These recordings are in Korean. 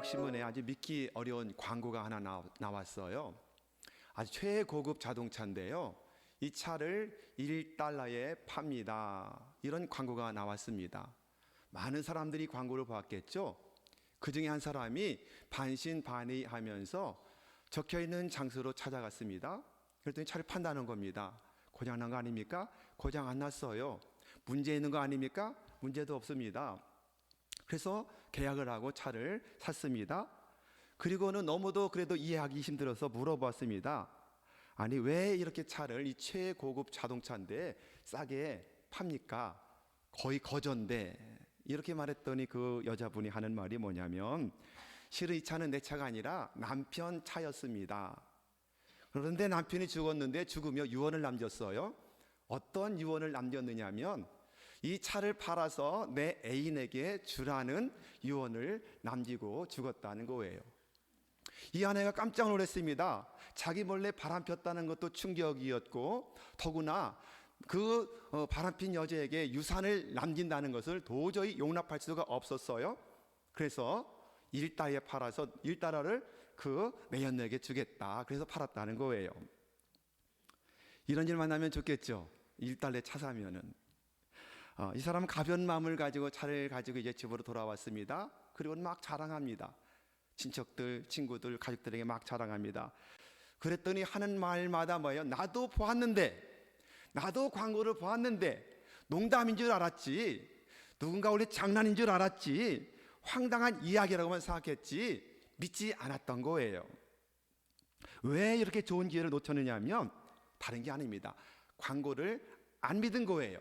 뉴욕신문에 아주 믿기 어려운 광고가 하나 나왔어요. 아주 최고급 자동차인데요, 이 차를 1달러에 팝니다. 이런 광고가 나왔습니다. 많은 사람들이 광고를 보았겠죠. 그 중에 한 사람이 반신반의하면서 적혀있는 장소로 찾아갔습니다. 그랬더니 차를 판다는 겁니다. 고장난 거 아닙니까? 고장 안 났어요. 문제 있는 거 아닙니까? 문제도 없습니다. 그래서 계약을 하고 차를 샀습니다. 그리고는 너무도 그래도 이해하기 힘들어서 물어봤습니다. 아니, 왜 이렇게 차를, 이 최고급 자동차인데 싸게 팝니까? 거의 거저인데. 이렇게 말했더니 그 여자분이 하는 말이 뭐냐면, 실은 이 차는 내 차가 아니라 남편 차였습니다. 그런데 남편이 죽었는데 죽으며 유언을 남겼어요. 어떤 유언을 남겼느냐면, 이 차를 팔아서 내 애인에게 주라는 유언을 남기고 죽었다는 거예요. 이 아내가 깜짝 놀랐습니다. 자기 몰래 바람 폈다는 것도 충격이었고, 더구나 그 바람핀 여자에게 유산을 남긴다는 것을 도저히 용납할 수가 없었어요. 그래서 1달러에 팔아서 1달러를 그 매연녀에게 주겠다. 그래서 팔았다는 거예요. 이런 일 만나면 좋겠죠. 1달러에 차 사면은. 이 사람은 가벼운 마음을 가지고 차를 가지고 이제 집으로 돌아왔습니다. 그리고 막 자랑합니다. 친척들, 친구들, 가족들에게 막 자랑합니다. 그랬더니 하는 말마다 뭐예요? 나도 보았는데, 나도 광고를 보았는데 농담인 줄 알았지, 누군가 원래 장난인 줄 알았지, 황당한 이야기라고만 생각했지 믿지 않았던 거예요. 왜 이렇게 좋은 기회를 놓쳤느냐 하면 다른 게 아닙니다. 광고를 안 믿은 거예요.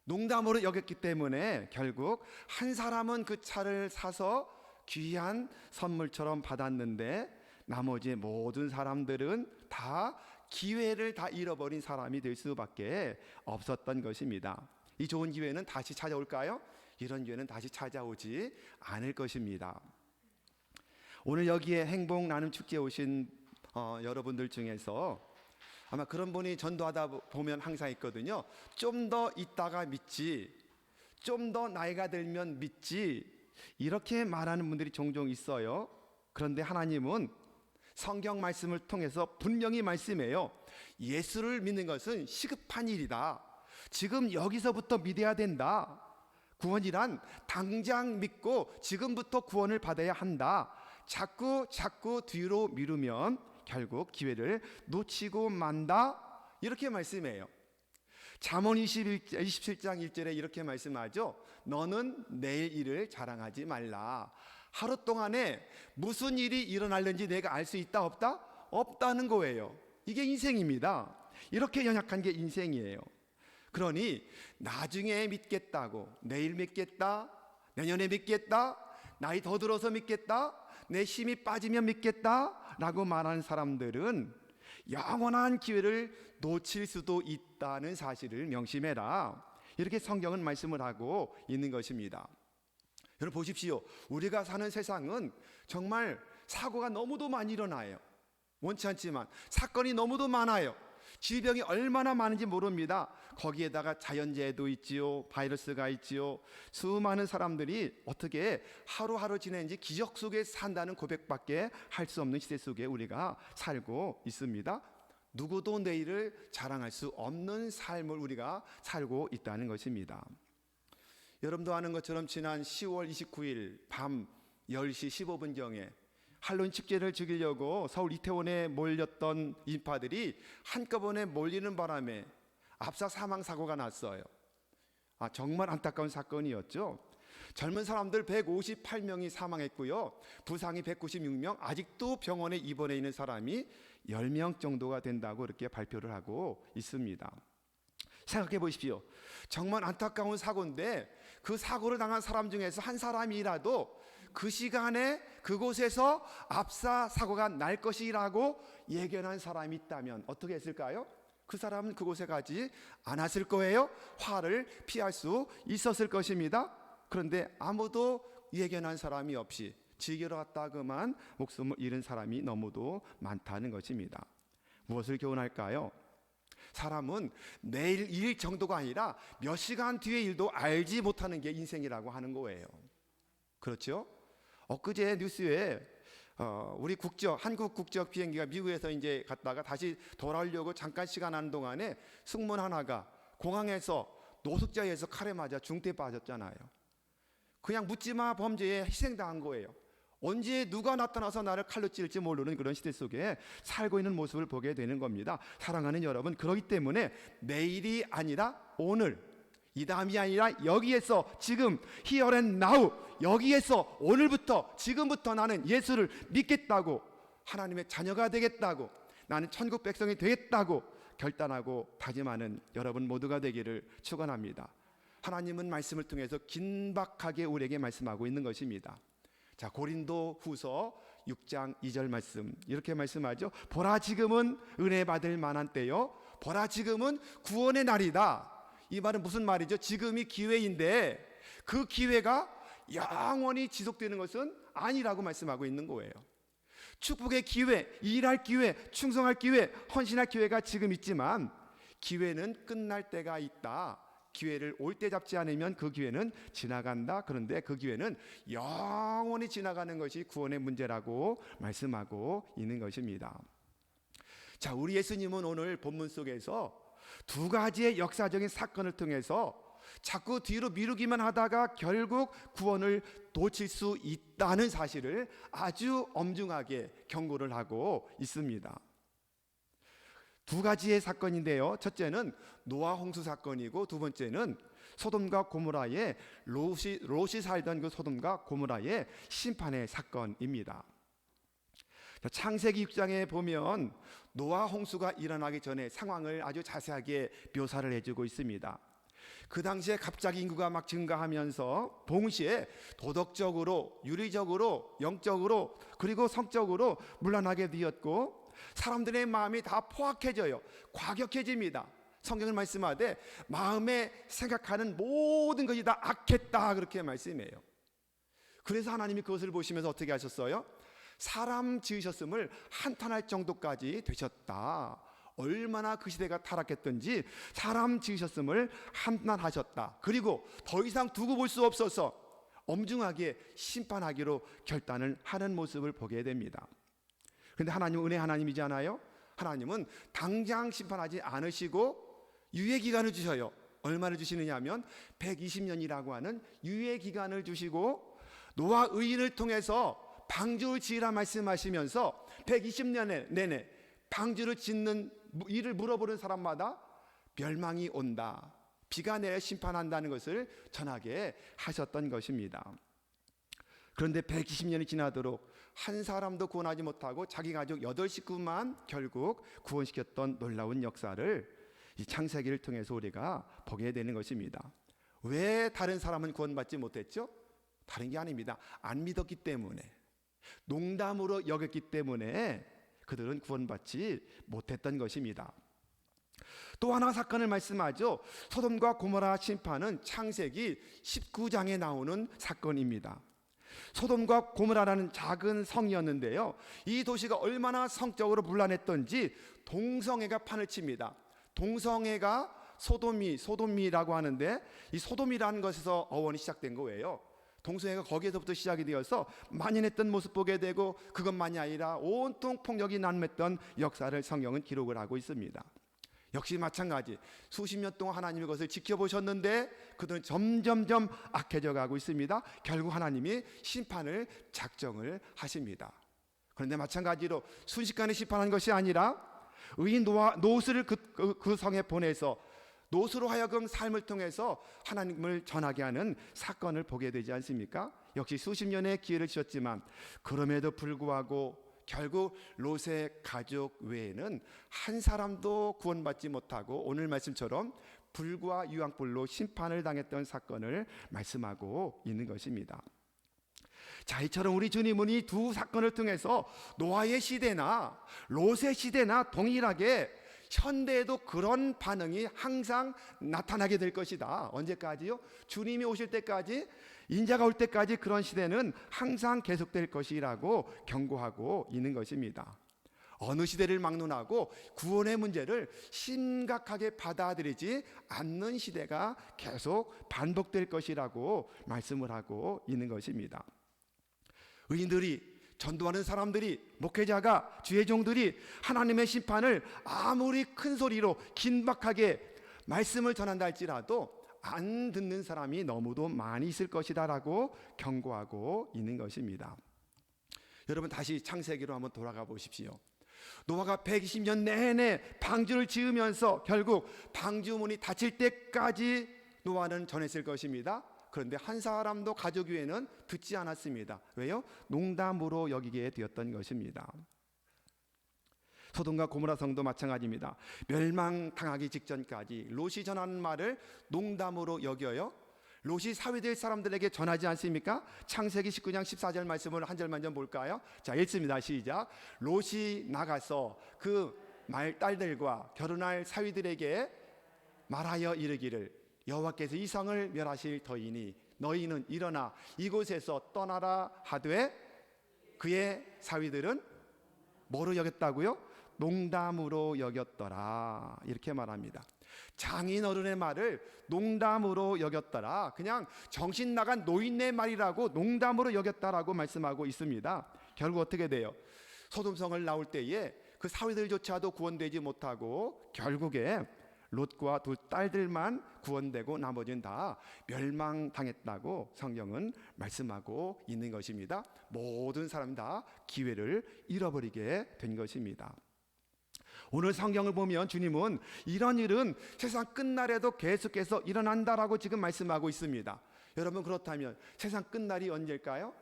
농담으로 여겼기 때문에 결국 한 사람은 그 차를 사서 귀한 선물처럼 받았는데, 나머지 모든 사람들은 다 기회를 다 잃어버린 사람이 될 수밖에 없었던 것입니다. 이 좋은 기회는 다시 찾아올까요? 이런 기회는 다시 찾아오지 않을 것입니다. 오늘 여기에 행복 나눔 축제에 오신 여러분들 중에서 아마 그런 분이 전도하다 보면 항상 있거든요. 좀 더 있다가 믿지, 좀 더 나이가 들면 믿지, 이렇게 말하는 분들이 종종 있어요. 그런데 하나님은 성경 말씀을 통해서 분명히 말씀해요. 예수를 믿는 것은 시급한 일이다. 지금 여기서부터 믿어야 된다. 구원이란 당장 믿고 지금부터 구원을 받아야 한다. 자꾸 뒤로 미루면 결국 기회를 놓치고 만다. 이렇게 말씀해요. 잠언 27장 1절에 이렇게 말씀하죠. 너는 내일 일을 자랑하지 말라. 하루 동안에 무슨 일이 일어날는지 내가 알 수 있다 없다? 없다는 거예요. 이게 인생입니다. 이렇게 연약한 게 인생이에요. 그러니 나중에 믿겠다고, 내일 믿겠다, 내년에 믿겠다, 나이 더 들어서 믿겠다, 내 힘이 빠지면 믿겠다 라고 말하는 사람들은 영원한 기회를 놓칠 수도 있다는 사실을 명심해라. 이렇게 성경은 말씀을 하고 있는 것입니다. 여러분 보십시오. 우리가 사는 세상은 정말 사고가 너무도 많이 일어나요. 원치 않지만 사건이 너무도 많아요. 질병이 얼마나 많은지 모릅니다. 거기에다가 자연재해도 있지요, 바이러스가 있지요. 수많은 사람들이 어떻게 하루하루 지내는지 기적 속에 산다는 고백밖에 할 수 없는 시대 속에 우리가 살고 있습니다. 누구도 내일을 자랑할 수 없는 삶을 우리가 살고 있다는 것입니다. 여러분도 아는 것처럼 지난 10월 29일 밤 10시 15분경에 할로윈 축제를 즐기려고 서울 이태원에 몰렸던 인파들이 한꺼번에 몰리는 바람에 압사 사망 사고가 났어요. 정말 안타까운 사건이었죠. 젊은 사람들 158명이 사망했고요, 부상이 196명, 아직도 병원에 입원해 있는 사람이 10명 정도가 된다고 이렇게 발표를 하고 있습니다. 생각해 보십시오. 정말 안타까운 사고인데 그 사고를 당한 사람 중에서 한 사람이라도 그 시간에 그곳에서 압사 사고가 날 것이라고 예견한 사람이 있다면 어떻게 했을까요? 그 사람은 그곳에 가지 않았을 거예요. 화를 피할 수 있었을 것입니다. 그런데 아무도 예견한 사람이 없이 즐기러 갔다 그만 목숨을 잃은 사람이 너무도 많다는 것입니다. 무엇을 교훈할까요? 사람은 내일 일 정도가 아니라 몇 시간 뒤의 일도 알지 못하는 게 인생이라고 하는 거예요. 그렇죠? 엊그제 뉴스에 우리 한국 국적 비행기가 미국에서 이제 갔다가 다시 돌아오려고 잠깐 시간 하는 동안에 승무원 하나가 공항에서 노숙자에서 칼에 맞아 중태에 빠졌잖아요. 그냥 묻지마 범죄에 희생당한 거예요. 언제 누가 나타나서 나를 칼로 찌를지 모르는 그런 시대 속에 살고 있는 모습을 보게 되는 겁니다. 사랑하는 여러분, 그렇기 때문에 내일이 아니라 오늘, 이 다음이 아니라 여기에서 지금 here and now, 여기에서 오늘부터 지금부터 나는 예수를 믿겠다고, 하나님의 자녀가 되겠다고, 나는 천국 백성이 되겠다고 결단하고 다짐하는 여러분 모두가 되기를 축원합니다. 하나님은 말씀을 통해서 긴박하게 우리에게 말씀하고 있는 것입니다. 자, 고린도 후서 6장 2절 말씀 이렇게 말씀하죠. 보라 지금은 은혜 받을 만한 때요, 보라 지금은 구원의 날이다. 이 말은 무슨 말이죠? 지금이 기회인데 그 기회가 영원히 지속되는 것은 아니라고 말씀하고 있는 거예요. 축복의 기회, 일할 기회, 충성할 기회, 헌신할 기회가 지금 있지만 기회는 끝날 때가 있다. 기회를 올 때 잡지 않으면 그 기회는 지나간다. 그런데 그 기회는 영원히 지나가는 것이 구원의 문제라고 말씀하고 있는 것입니다. 자, 우리 예수님은 오늘 본문 속에서 두 가지의 역사적인 사건을 통해서 자꾸 뒤로 미루기만 하다가 결국 구원을 놓칠 수 있다는 사실을 아주 엄중하게 경고를 하고 있습니다. 두 가지의 사건인데요, 첫째는 노아 홍수 사건이고 두 번째는 소돔과 고모라의 롯이 살던 그 소돔과 고모라의 심판의 사건입니다. 창세기 6장에 보면 노아 홍수가 일어나기 전에 상황을 아주 자세하게 묘사를 해주고 있습니다. 그 당시에 갑자기 인구가 막 증가하면서 동시에 도덕적으로, 윤리적으로, 영적으로, 그리고 성적으로 문란하게 되었고 사람들의 마음이 다 포악해져요. 과격해집니다. 성경을 말씀하되 마음에 생각하는 모든 것이 다 악했다, 그렇게 말씀해요. 그래서 하나님이 그것을 보시면서 어떻게 하셨어요? 사람 지으셨음을 한탄할 정도까지 되셨다. 얼마나 그 시대가 타락했던지 사람 지으셨음을 한탄하셨다. 그리고 더 이상 두고 볼 수 없어서 엄중하게 심판하기로 결단을 하는 모습을 보게 됩니다. 그런데 하나님은 은혜 하나님이잖아요. 하나님은 당장 심판하지 않으시고 유예기간을 주셔요. 얼마를 주시느냐 하면 120년이라고 하는 유예기간을 주시고 노아 의인을 통해서 방주를 지으라 말씀하시면서 120년 내내 방주를 짓는 일을 물어보는 사람마다 멸망이 온다, 비가 내려 심판한다는 것을 전하게 하셨던 것입니다. 그런데 120년이 지나도록 한 사람도 구원하지 못하고 자기 가족 8식구만 결국 구원시켰던 놀라운 역사를 이 창세기를 통해서 우리가 보게 되는 것입니다. 왜 다른 사람은 구원받지 못했죠? 다른 게 아닙니다. 안 믿었기 때문에, 농담으로 여겼기 때문에 그들은 구원받지 못했던 것입니다. 또 하나 사건을 말씀하죠. 소돔과 고모라 심판은 창세기 19장에 나오는 사건입니다. 소돔과 고모라라는 작은 성이었는데요, 이 도시가 얼마나 성적으로 문란했던지 동성애가 판을 칩니다. 동성애가 소돔이라고 하는데 이 소돔이라는 것에서 어원이 시작된 거예요. 동성애가 거기에서부터 시작이 되어서 만연했던 모습 보게 되고 그것만이 아니라 온통 폭력이 난무했던 역사를 성경은 기록을 하고 있습니다. 역시 마찬가지 수십 년 동안 하나님의 것을 지켜보셨는데 그들은 점점점 악해져 가고 있습니다. 결국 하나님이 심판을 작정을 하십니다. 그런데 마찬가지로 순식간에 심판한 것이 아니라 의인 롯을 그 성에 보내서 롯으로 하여금 삶을 통해서 하나님을 전하게 하는 사건을 보게 되지 않습니까? 역시 수십 년의 기회를 주셨지만 그럼에도 불구하고 결국 롯의 가족 외에는 한 사람도 구원받지 못하고 오늘 말씀처럼 불과 유황불로 심판을 당했던 사건을 말씀하고 있는 것입니다. 자, 이처럼 우리 주님은 이 두 사건을 통해서 노아의 시대나 롯의 시대나 동일하게 현대에도 그런 반응이 항상 나타나게 될 것이다. 언제까지요? 주님이 오실 때까지, 인자가 올 때까지 그런 시대는 항상 계속될 것이라고 경고하고 있는 것입니다. 어느 시대를 막론하고 구원의 문제를 심각하게 받아들이지 않는 시대가 계속 반복될 것이라고 말씀을 하고 있는 것입니다. 의인들이, 전도하는 사람들이, 목회자가, 주의 종들이 하나님의 심판을 아무리 큰 소리로 긴박하게 말씀을 전한다 할지라도 안 듣는 사람이 너무도 많이 있을 것이다 라고 경고하고 있는 것입니다. 여러분, 다시 창세기로 한번 돌아가 보십시오. 노아가 120년 내내 방주를 지으면서 결국 방주문이 닫힐 때까지 노아는 전했을 것입니다. 그런데 한 사람도 가족 외에는 듣지 않았습니다. 왜요? 농담으로 여기게 되었던 것입니다. 소돔과 고모라 성도 마찬가지입니다. 멸망당하기 직전까지 롯이 전하는 말을 농담으로 여겨요. 롯이 사위될 사람들에게 전하지 않습니까? 창세기 19장 14절 말씀을 한 절만 좀 볼까요? 자, 읽습니다. 시작. 롯이 나가서 그 딸들과 결혼할 사위들에게 말하여 이르기를 여호와께서 이 성을 멸하실 터이니 너희는 일어나 이곳에서 떠나라 하되 그의 사위들은 뭐로 여겼다고요? 농담으로 여겼더라. 이렇게 말합니다. 장인어른의 말을 농담으로 여겼더라. 그냥 정신 나간 노인네 말이라고 농담으로 여겼다라고 말씀하고 있습니다. 결국 어떻게 돼요? 소돔성을 나올 때에 그 사위들조차도 구원되지 못하고 결국에 롯과 두 딸들만 구원되고 나머지는 다 멸망당했다고 성경은 말씀하고 있는 것입니다. 모든 사람 다 기회를 잃어버리게 된 것입니다. 오늘 성경을 보면 주님은 이런 일은 세상 끝날에도 계속해서 일어난다라고 지금 말씀하고 있습니다. 여러분, 그렇다면 세상 끝날이 언제일까요?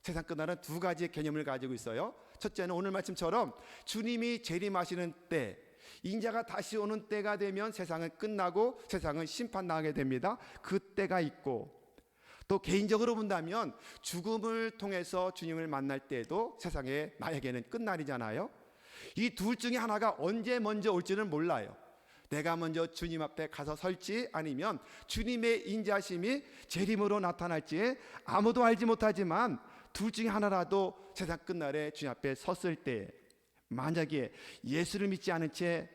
세상 끝날은 두 가지의 개념을 가지고 있어요. 첫째는 오늘 말씀처럼 주님이 재림하시는 때, 인자가 다시 오는 때가 되면 세상은 끝나고 세상은 심판당하게 됩니다. 그 때가 있고, 또 개인적으로 본다면 죽음을 통해서 주님을 만날 때도 세상에 나에게는 끝날이잖아요. 이 둘 중에 하나가 언제 먼저 올지는 몰라요. 내가 먼저 주님 앞에 가서 설지 아니면 주님의 인자심이 재림으로 나타날지 아무도 알지 못하지만 둘 중에 하나라도 세상 끝날에 주님 앞에 섰을 때, 만약에 예수를 믿지 않은 채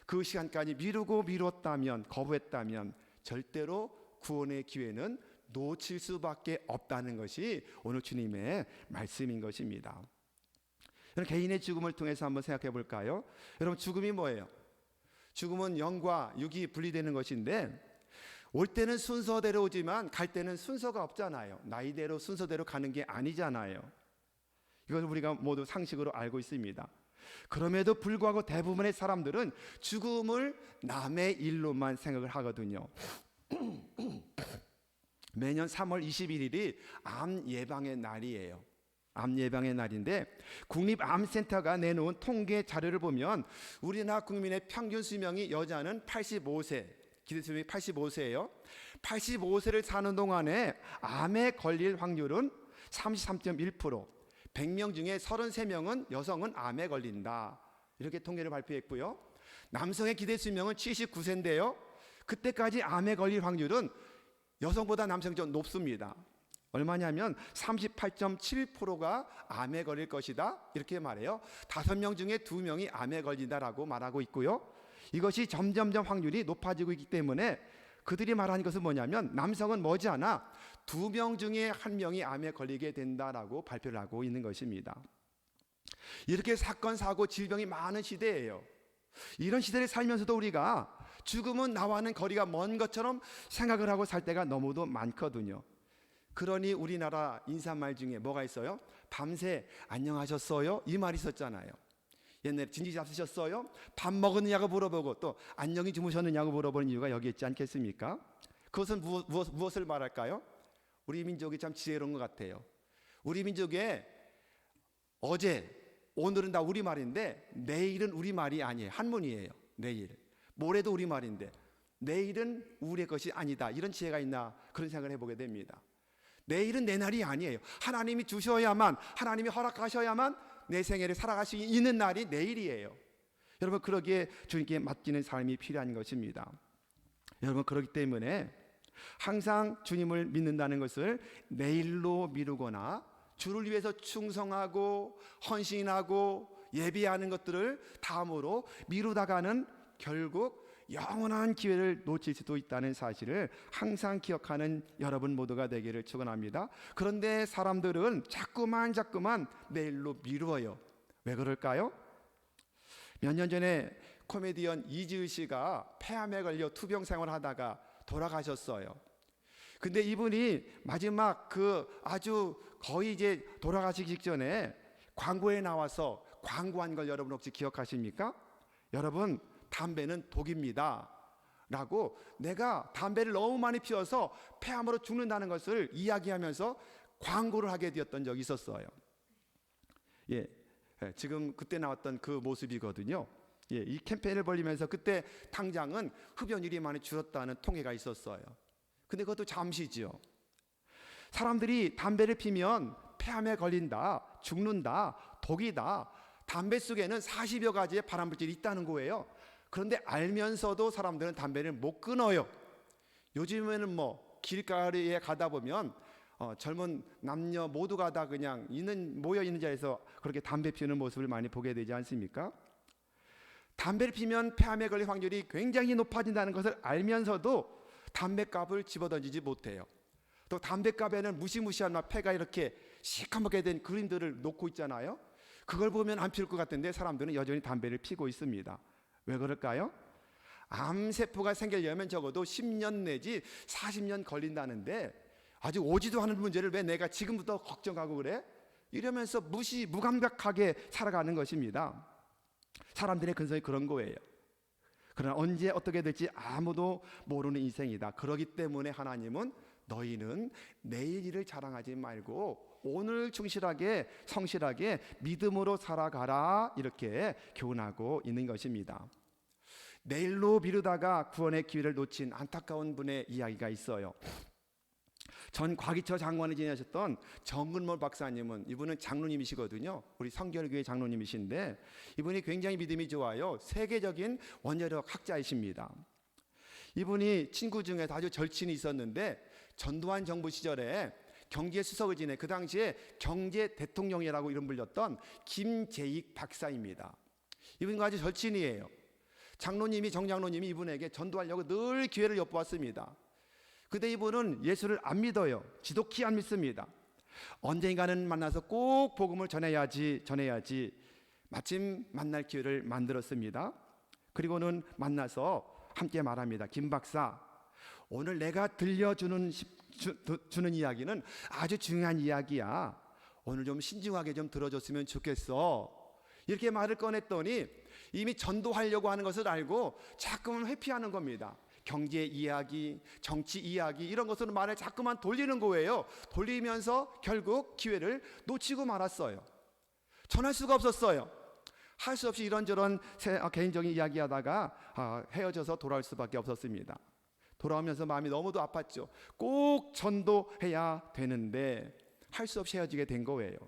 그 시간까지 미뤘다면, 거부했다면 절대로 구원의 기회는 놓칠 수밖에 없다는 것이 오늘 주님의 말씀인 것입니다. 여러분, 개인의 죽음을 통해서 한번 생각해 볼까요? 여러분, 죽음이 뭐예요? 죽음은 영과 육이 분리되는 것인데, 올 때는 순서대로 오지만 갈 때는 순서가 없잖아요. 나이대로 순서대로 가는 게 아니잖아요. 이걸 우리가 모두 상식으로 알고 있습니다. 그럼에도 불구하고 대부분의 사람들은 죽음을 남의 일로만 생각을 하거든요. 매년 3월 21일이 암 예방의 날이에요. 암 예방의 날인데 국립암센터가 내놓은 통계 자료를 보면 우리나라 국민의 평균 수명이 여자는 85세, 기대 수명이 85세예요. 85세를 사는 동안에 암에 걸릴 확률은 33.1%, 100명 중에 33명은 여성은 암에 걸린다. 이렇게 통계를 발표했고요. 남성의 기대 수명은 79세인데요. 그때까지 암에 걸릴 확률은 여성보다 남성이 좀 높습니다. 얼마냐면 38.7%가 암에 걸릴 것이다. 이렇게 말해요. 5명 중에 2명이 암에 걸린다라고 말하고 있고요. 이것이 점점점 확률이 높아지고 있기 때문에 그들이 말하는 것은 뭐냐면 남성은 머지않아 2명 중에 1명이 암에 걸리게 된다라고 발표를 하고 있는 것입니다. 이렇게 사건, 사고, 질병이 많은 시대예요. 이런 시대를 살면서도 우리가 죽음은 나와는 거리가 먼 것처럼 생각을 하고 살 때가 너무도 많거든요. 그러니 우리나라 인사말 중에 뭐가 있어요? 밤새 안녕하셨어요? 이 말이 있었잖아요. 옛날에 진지 잡수셨어요? 밥 먹었느냐고 물어보고 또 안녕히 주무셨느냐고 물어보는 이유가 여기 있지 않겠습니까? 그것은 무엇을 말할까요? 우리 민족이 참 지혜로운 것 같아요. 우리 민족에 어제, 오늘은 다 우리말인데 내일은 우리말이 아니에요. 한문이에요. 내일. 모레도 우리말인데 내일은 우리의 것이 아니다. 이런 지혜가 있나 그런 생각을 해보게 됩니다. 내일은 내 날이 아니에요. 하나님이 주셔야만, 하나님이 허락하셔야만 내 생애를 살아갈 수 있는 날이 내일이에요. 여러분, 그러기에 주님께 맡기는 삶이 필요한 것입니다. 여러분, 그렇기 때문에 항상 주님을 믿는다는 것을 내일로 미루거나 주를 위해서 충성하고 헌신하고 예비하는 것들을 다음으로 미루다가는 결국 영원한 기회를 놓칠 수도 있다는 사실을 항상 기억하는 여러분 모두가 되기를 축원합니다. 그런데 사람들은 자꾸만 내일로 미루어요. 왜 그럴까요? 몇 년 전에 코미디언 이지의 씨가 폐암에 걸려 투병 생활하다가 돌아가셨어요. 근데 이분이 마지막 아주 거의 이제 돌아가시기 직전에 광고에 나와서 광고한 걸 여러분 혹시 기억하십니까? 여러분, 담배는 독입니다 라고, 내가 담배를 너무 많이 피워서 폐암으로 죽는다는 것을 이야기하면서 광고를 하게 되었던 적이 있었어요. 지금 그때 나왔던 그 모습이거든요. 이 캠페인을 벌리면서 그때 당장은 흡연율이 많이 줄었다는 통계가 있었어요. 근데 그것도 잠시지요. 사람들이 담배를 피면 폐암에 걸린다, 죽는다, 독이다, 담배 속에는 40여 가지의 발암물질이 있다는 거예요. 그런데 알면서도 사람들은 담배를 못 끊어요. 요즘에는 길가에 가다 보면 젊은 남녀 모두가 다 그냥 모여 있는 자리에서 그렇게 담배 피우는 모습을 많이 보게 되지 않습니까? 담배를 피면 폐암에 걸릴 확률이 굉장히 높아진다는 것을 알면서도 담배값을 집어던지지 못해요. 또 담배값에는 무시무시한 폐가 이렇게 시커멓게 된 그림들을 놓고 있잖아요. 그걸 보면 안 피울 것 같은데 사람들은 여전히 담배를 피고 있습니다. 왜 그럴까요? 암세포가 생기려면 적어도 10년 내지 40년 걸린다는데 아직 오지도 않은 문제를 왜 내가 지금부터 걱정하고 그래? 이러면서 무감각하게 살아가는 것입니다. 사람들의 근성이 그런 거예요. 그러나 언제 어떻게 될지 아무도 모르는 인생이다. 그렇기 때문에 하나님은 너희는 내일 일을 자랑하지 말고 오늘 성실하게 믿음으로 살아가라, 이렇게 교훈하고 있는 것입니다. 내일로 미루다가 구원의 기회를 놓친 안타까운 분의 이야기가 있어요. 전 과기처 장관을 지내셨던 정근몰 박사님은, 이분은 장로님이시거든요. 우리 성결교회 장로님이신데 이분이 굉장히 믿음이 좋아요. 세계적인 원자력 학자이십니다. 이분이 친구 중에 아주 절친이 있었는데 전두환 정부 시절에 경제수석을 지내 그 당시에 경제 대통령이라고 이름 불렸던 김재익 박사입니다. 이분과 아주 절친이에요. 정장로님이 이분에게 전도하려고 늘 기회를 엿보았습니다. 근데 이분은 예수를 안 믿어요. 지독히 안 믿습니다. 언젠가는 만나서 꼭 복음을 전해야지 마침 만날 기회를 만들었습니다. 그리고는 만나서 함께 말합니다. 김 박사, 오늘 내가 들려주는 이야기는 아주 중요한 이야기야. 오늘 좀 신중하게 좀 들어줬으면 좋겠어. 이렇게 말을 꺼냈더니 이미 전도하려고 하는 것을 알고 자꾸만 회피하는 겁니다. 경제 이야기, 정치 이야기, 이런 것으로 말을 자꾸만 돌리는 거예요. 돌리면서 결국 기회를 놓치고 말았어요. 전할 수가 없었어요. 할 수 없이 이런저런 개인적인 이야기하다가 헤어져서 돌아올 수밖에 없었습니다. 돌아오면서 마음이 너무도 아팠죠. 꼭 전도해야 되는데 할 수 없이 헤어지게 된 거예요.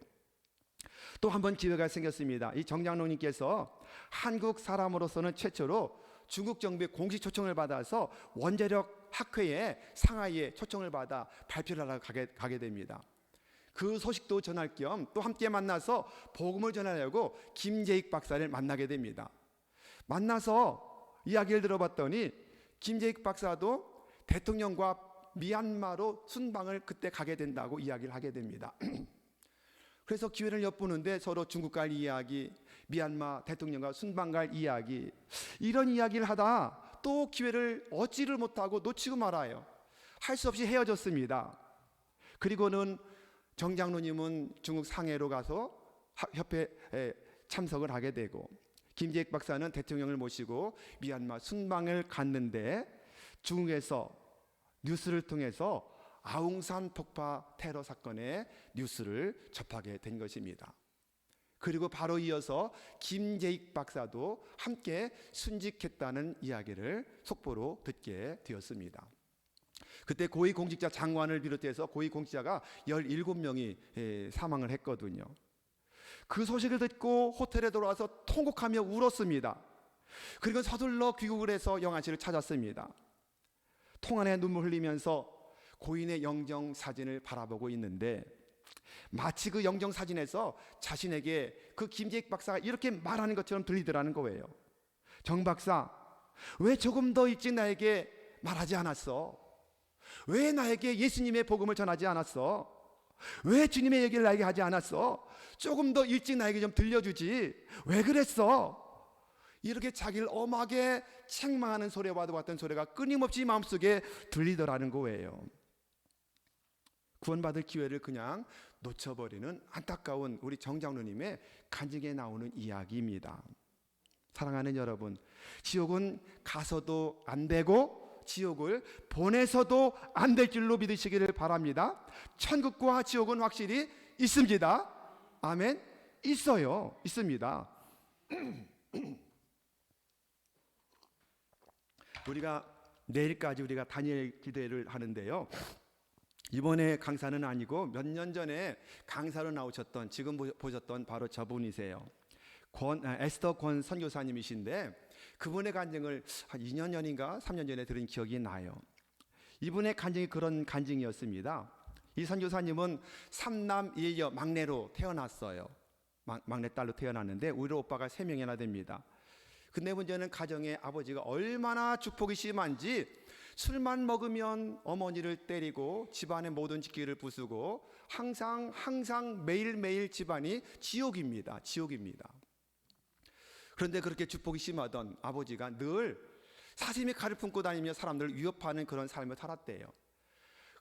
또 한 번 기회가 생겼습니다. 이 정장로님께서 한국 사람으로서는 최초로 중국 정부의 공식 초청을 받아서 원자력 학회에 상하이에 초청을 받아 발표를 하러 가게 됩니다. 그 소식도 전할 겸 또 함께 만나서 복음을 전하려고 김재익 박사를 만나게 됩니다. 만나서 이야기를 들어봤더니 김재익 박사도 대통령과 미얀마로 순방을 그때 가게 된다고 이야기를 하게 됩니다. 그래서 기회를 엿보는데 서로 중국 갈 이야기, 미얀마 대통령과 순방 갈 이야기, 이런 이야기를 하다 또 기회를 얻지를 못하고 놓치고 말아요. 할 수 없이 헤어졌습니다. 그리고는 정장로님은 중국 상해로 가서 협회에 참석을 하게 되고, 김재익 박사는 대통령을 모시고 미얀마 순방을 갔는데 중국에서 뉴스를 통해서 아웅산 폭파 테러 사건의 뉴스를 접하게 된 것입니다. 그리고 바로 이어서 김재익 박사도 함께 순직했다는 이야기를 속보로 듣게 되었습니다. 그때 고위공직자 장관을 비롯해서 고위공직자가 17명이 사망을 했거든요. 그 소식을 듣고 호텔에 돌아와서 통곡하며 울었습니다. 그리고 서둘러 귀국을 해서 영안실을 찾았습니다. 통안에 눈물 흘리면서 고인의 영정사진을 바라보고 있는데 마치 그 영정사진에서 자신에게 그 김재익 박사가 이렇게 말하는 것처럼 들리더라는 거예요. 정 박사, 왜 조금 더 일찍 나에게 말하지 않았어? 왜 나에게 예수님의 복음을 전하지 않았어? 왜 주님의 얘기를 나에게 하지 않았어? 조금 더 일찍 나에게 좀 들려주지. 왜 그랬어? 이렇게 자기를 엄하게 책망하는 소리와 같은 소리가 끊임없이 마음속에 들리더라는 거예요. 구원받을 기회를 그냥 놓쳐버리는 안타까운 우리 정장로님의 간증에 나오는 이야기입니다. 사랑하는 여러분, 지옥은 가서도 안 되고 지옥을 보내서도 안 될 줄로 믿으시기를 바랍니다. 천국과 지옥은 확실히 있습니다. 아멘. 있어요. 있습니다. 우리가 내일까지 우리가 다니엘 기도회를 하는데요, 이번에 강사는 아니고 몇 년 전에 강사로 나오셨던, 지금 보셨던 바로 저분이세요. 에스더 권 선교사님이신데, 그분의 간증을 한 2년 전인가 3년 전에 들은 기억이 나요. 이분의 간증이 그런 간증이었습니다. 이 선교사님은 3남 1녀 막내로 태어났어요. 막내딸로 태어났는데 우리 오빠가 3명이나 됩니다. 근데 문제는 가정에 아버지가 얼마나 축복이 심한지 술만 먹으면 어머니를 때리고 집안의 모든 직기를 부수고 항상 매일매일 집안이 지옥입니다. 지옥입니다. 그런데 그렇게 축복이 심하던 아버지가 늘 사슴이 칼을 품고 다니며 사람들을 위협하는 그런 삶을 살았대요.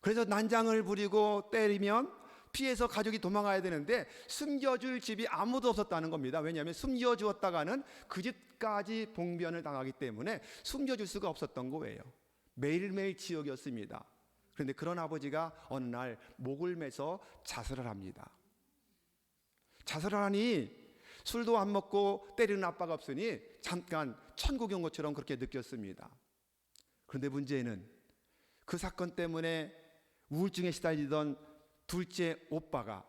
그래서 난장을 부리고 때리면 피해서 가족이 도망가야 되는데 숨겨줄 집이 아무도 없었다는 겁니다. 왜냐하면 숨겨주었다가는 그 집까지 봉변을 당하기 때문에 숨겨줄 수가 없었던 거예요. 매일매일 지옥이었습니다. 그런데 그런 아버지가 어느 날 목을 매서 자살을 합니다. 자살을 하니 술도 안 먹고 때리는 아빠가 없으니 잠깐 천국에 온 것처럼 그렇게 느꼈습니다. 그런데 문제는 그 사건 때문에 우울증에 시달리던 둘째 오빠가,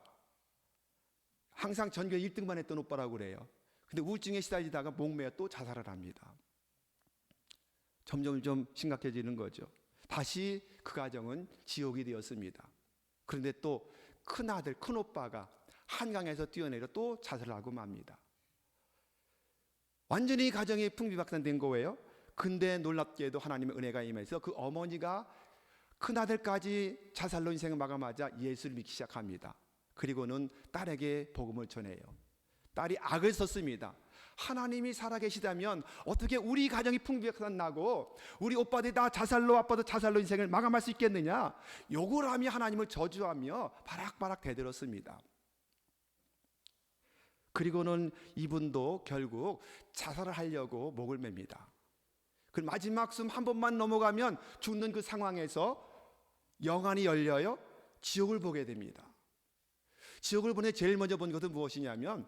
항상 전교 1등만 했던 오빠라고 그래요. 근데 우울증에 시달리다가 목매어 또 자살을 합니다. 점점 좀 심각해지는 거죠. 다시 그 가정은 지옥이 되었습니다. 그런데 또 큰아들, 큰오빠가 한강에서 뛰어내려 또 자살을 하고 맙니다. 완전히 가정이 풍비박산된 거예요. 근데 놀랍게도 하나님의 은혜가 임해서 그 어머니가 큰아들까지 자살로 인생을 마감하자 예수를 믿기 시작합니다. 그리고는 딸에게 복음을 전해요. 딸이 악을 썼습니다. 하나님이 살아계시다면 어떻게 우리 가정이 풍비박산 나고 우리 오빠들이 다 자살로, 아빠도 자살로 인생을 마감할 수 있겠느냐, 욕을 하며 하나님을 저주하며 바락바락 대들었습니다. 그리고는 이분도 결국 자살을 하려고 목을 맵니다. 그 마지막 숨 한 번만 넘어가면 죽는 그 상황에서 영안이 열려요. 지옥을 보게 됩니다. 지옥을 보내 제일 먼저 본 것은 무엇이냐면,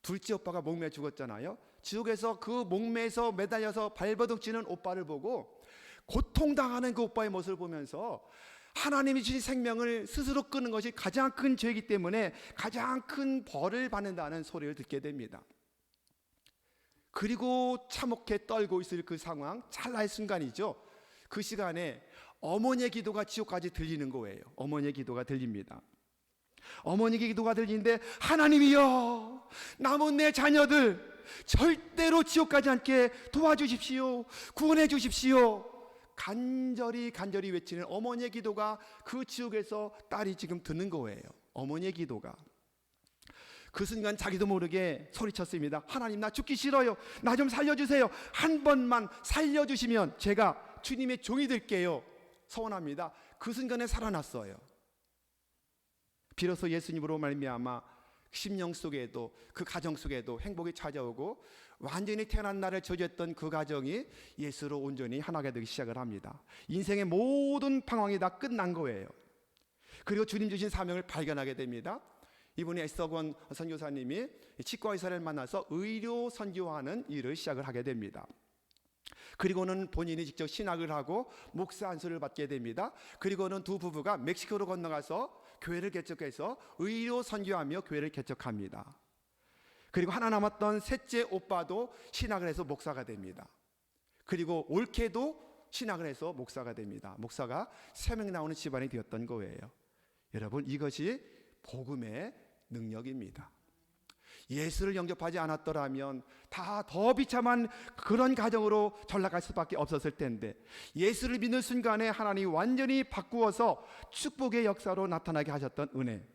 둘째 오빠가 목매 죽었잖아요. 지옥에서 그 목매에서 매달려서 발버둥치는 오빠를 보고 고통당하는 그 오빠의 모습을 보면서 하나님이 주신 생명을 스스로 끊는 것이 가장 큰 죄이기 때문에 가장 큰 벌을 받는다는 소리를 듣게 됩니다. 그리고 참혹해 떨고 있을 그 상황, 찰나의 순간이죠. 그 시간에 어머니의 기도가 지옥까지 들리는 거예요. 어머니의 기도가 들립니다. 어머니의 기도가 들리는데, 하나님이여, 남은 내 자녀들 절대로 지옥 가지 않게 도와주십시오. 구원해 주십시오. 간절히 외치는 어머니의 기도가 그 지옥에서 딸이 지금 듣는 거예요. 어머니의 기도가. 그 순간 자기도 모르게 소리쳤습니다. 하나님, 나 죽기 싫어요. 나 좀 살려주세요. 한 번만 살려주시면 제가 주님의 종이 될게요. 서원합니다. 그 순간에 살아났어요. 비로소 예수님으로 말미암아 심령 속에도, 그 가정 속에도 행복이 찾아오고 완전히 태어난 날을 저주했던 그 가정이 예수로 온전히 하나가 되기 시작을 합니다. 인생의 모든 방황이 다 끝난 거예요. 그리고 주님 주신 사명을 발견하게 됩니다. 이분이 에스더권 선교사님이 치과 의사를 만나서 의료 선교하는 일을 시작을 하게 됩니다. 그리고는 본인이 직접 신학을 하고 목사 안수를 받게 됩니다. 그리고는 두 부부가 멕시코로 건너가서 교회를 개척해서 의료 선교하며 교회를 개척합니다. 그리고 하나 남았던 셋째 오빠도 신학을 해서 목사가 됩니다. 그리고 올케도 신학을 해서 목사가 됩니다. 목사가 3명 나오는 집안이 되었던 거예요. 여러분, 이것이 복음의 능력입니다. 예수를 영접하지 않았더라면 다 더 비참한 그런 가정으로 전락할 수밖에 없었을 텐데, 예수를 믿는 순간에 하나님이 완전히 바꾸어서 축복의 역사로 나타나게 하셨던 은혜.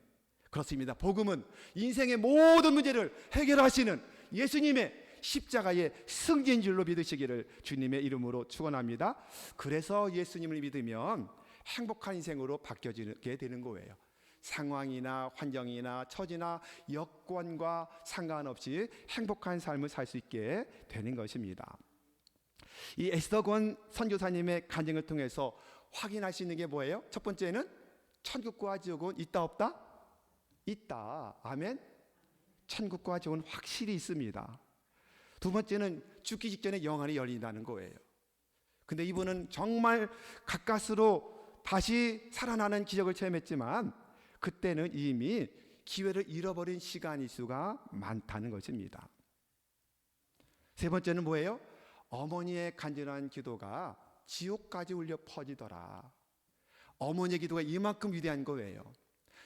그렇습니다. 복음은 인생의 모든 문제를 해결하시는 예수님의 십자가의 승리인 줄로 믿으시기를 주님의 이름으로 축원합니다. 그래서 예수님을 믿으면 행복한 인생으로 바뀌어지게 되는 거예요. 상황이나 환경이나 처지나 여건과 상관없이 행복한 삶을 살 수 있게 되는 것입니다. 이 에스더 권 선교사님의 간증을 통해서 확인할 수 있는 게 뭐예요? 첫 번째는 천국과 지옥은 있다 없다? 있다. 아멘. 천국과 지옥은 확실히 있습니다. 두 번째는 죽기 직전에 영안이 열린다는 거예요. 근데 이분은 정말 가까스로 다시 살아나는 기적을 체험했지만 그때는 이미 기회를 잃어버린 시간일 수가 많다는 것입니다. 세 번째는 뭐예요? 어머니의 간절한 기도가 지옥까지 울려 퍼지더라. 어머니의 기도가 이만큼 위대한 거예요.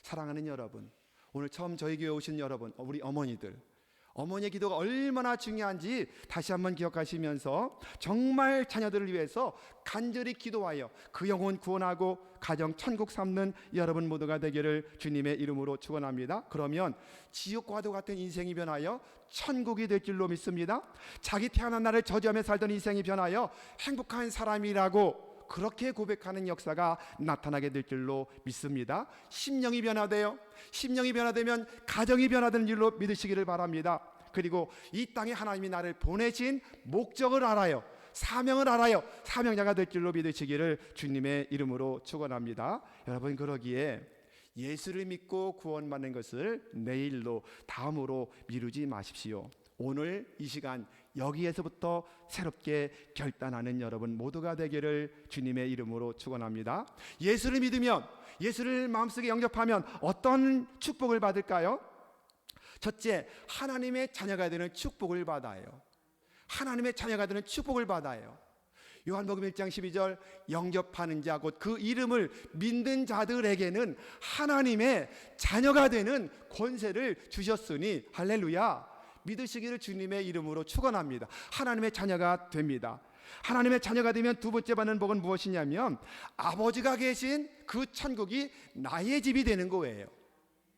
사랑하는 여러분, 오늘 처음 저희 교회 오신 여러분, 우리 어머니들, 어머니의 기도가 얼마나 중요한지 다시 한번 기억하시면서 정말 자녀들을 위해서 간절히 기도하여 그 영혼 구원하고 가정 천국 삼는 여러분 모두가 되기를 주님의 이름으로 축원합니다. 그러면 지옥과도 같은 인생이 변하여 천국이 될 줄로 믿습니다. 자기 태어난 날을 저주하며 살던 인생이 변하여 행복한 사람이라고 그렇게 고백하는 역사가 나타나게 될 줄로 믿습니다. 심령이 변화돼요. 심령이 변화되면 가정이 변화되는 줄로 믿으시기를 바랍니다. 그리고 이 땅에 하나님이 나를 보내신 목적을 알아요. 사명을 알아요. 사명자가 될 줄로 믿으시기를 주님의 이름으로 축원합니다. 여러분, 그러기에 예수를 믿고 구원받는 것을 내일로 다음으로 미루지 마십시오. 오늘 이 시간 여기에서부터 새롭게 결단하는 여러분 모두가 되기를 주님의 이름으로 축원합니다. 예수를 믿으면, 예수를 마음속에 영접하면 어떤 축복을 받을까요? 첫째, 하나님의 자녀가 되는 축복을 받아요. 하나님의 자녀가 되는 축복을 받아요. 요한복음 1장 12절, 영접하는 자 곧 그 이름을 믿는 자들에게는 하나님의 자녀가 되는 권세를 주셨으니 할렐루야. 믿으시기를 주님의 이름으로 축원합니다. 하나님의 자녀가 됩니다. 하나님의 자녀가 되면 두 번째 받는 복은 무엇이냐면 아버지가 계신 그 천국이 나의 집이 되는 거예요.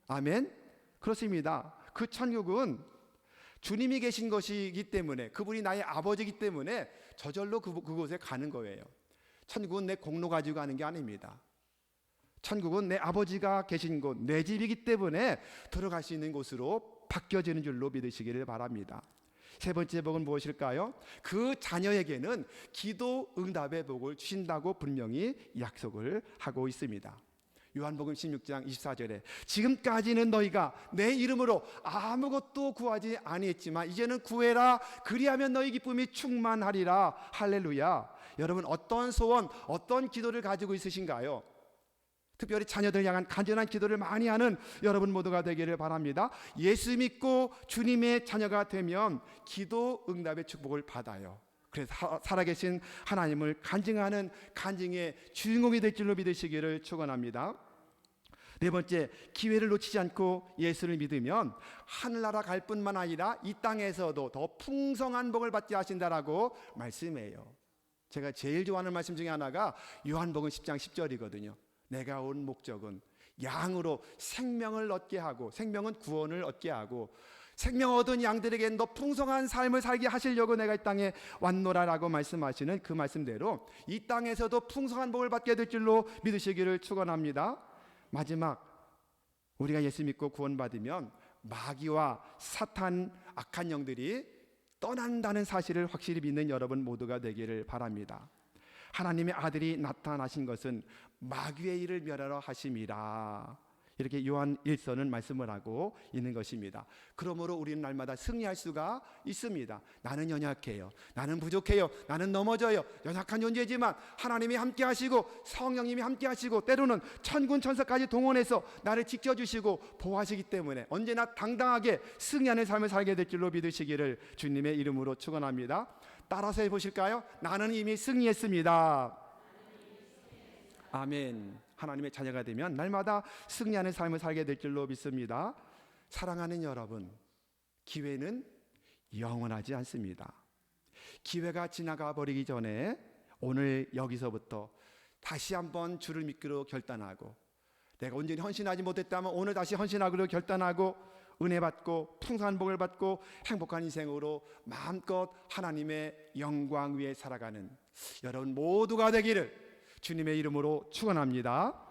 아멘. 그렇습니다. 그 천국은 주님이 계신 것이기 때문에, 그분이 나의 아버지이기 때문에 저절로 그곳에 가는 거예요. 천국은 내 공로 가지고 가는 게 아닙니다. 천국은 내 아버지가 계신 곳, 내 집이기 때문에 들어갈 수 있는 곳으로 바뀌어지는 줄로 믿으시기를 바랍니다. 세 번째 복은 무엇일까요? 그 자녀에게는 기도 응답의 복을 주신다고 분명히 약속을 하고 있습니다. 요한복음 16장 24절에 지금까지는 너희가 내 이름으로 아무것도 구하지 아니했지만 이제는 구해라, 그리하면 너희 기쁨이 충만하리라. 할렐루야. 여러분, 어떤 소원, 어떤 기도를 가지고 있으신가요? 특별히 자녀들 향한 간절한 기도를 많이 하는 여러분 모두가 되기를 바랍니다. 예수 믿고 주님의 자녀가 되면 기도 응답의 축복을 받아요. 그래서 살아계신 하나님을 간증하는 간증의 주인공이 될 줄로 믿으시기를 축원합니다. 네 번째, 기회를 놓치지 않고 예수를 믿으면 하늘나라 갈 뿐만 아니라 이 땅에서도 더 풍성한 복을 받게 하신다라고 말씀해요. 제가 제일 좋아하는 말씀 중에 하나가 요한복음 10장 10절이거든요. 내가 온 목적은 양으로 생명을 얻게 하고, 생명은 구원을 얻게 하고, 생명 얻은 양들에게 더 풍성한 삶을 살게 하시려고 내가 이 땅에 왔노라라고 말씀하시는 그 말씀대로 이 땅에서도 풍성한 복을 받게 될 줄로 믿으시기를 축원합니다. 마지막, 우리가 예수 믿고 구원받으면 마귀와 사탄, 악한 영들이 떠난다는 사실을 확실히 믿는 여러분 모두가 되기를 바랍니다. 하나님의 아들이 나타나신 것은 마귀의 일을 멸하러 하심이라. 이렇게 요한 1서는 말씀을 하고 있는 것입니다. 그러므로 우리는 날마다 승리할 수가 있습니다. 나는 연약해요. 나는 부족해요. 나는 넘어져요. 연약한 존재지만 하나님이 함께 하시고 성령님이 함께 하시고 때로는 천군 천사까지 동원해서 나를 지켜주시고 보호하시기 때문에 언제나 당당하게 승리하는 삶을 살게 될 줄로 믿으시기를 주님의 이름으로 축원합니다. 따라서 해보실까요? 나는 이미 승리했습니다. 아멘. 하나님의 자녀가 되면 날마다 승리하는 삶을 살게 될 줄로 믿습니다. 사랑하는 여러분, 기회는 영원하지 않습니다. 기회가 지나가 버리기 전에 오늘 여기서부터 다시 한번 주를 믿기로 결단하고, 내가 온전히 헌신하지 못했다면 오늘 다시 헌신하기로 결단하고 은혜 받고 풍성한 복을 받고 행복한 인생으로 마음껏 하나님의 영광 위에 살아가는 여러분 모두가 되기를 주님의 이름으로 축원합니다.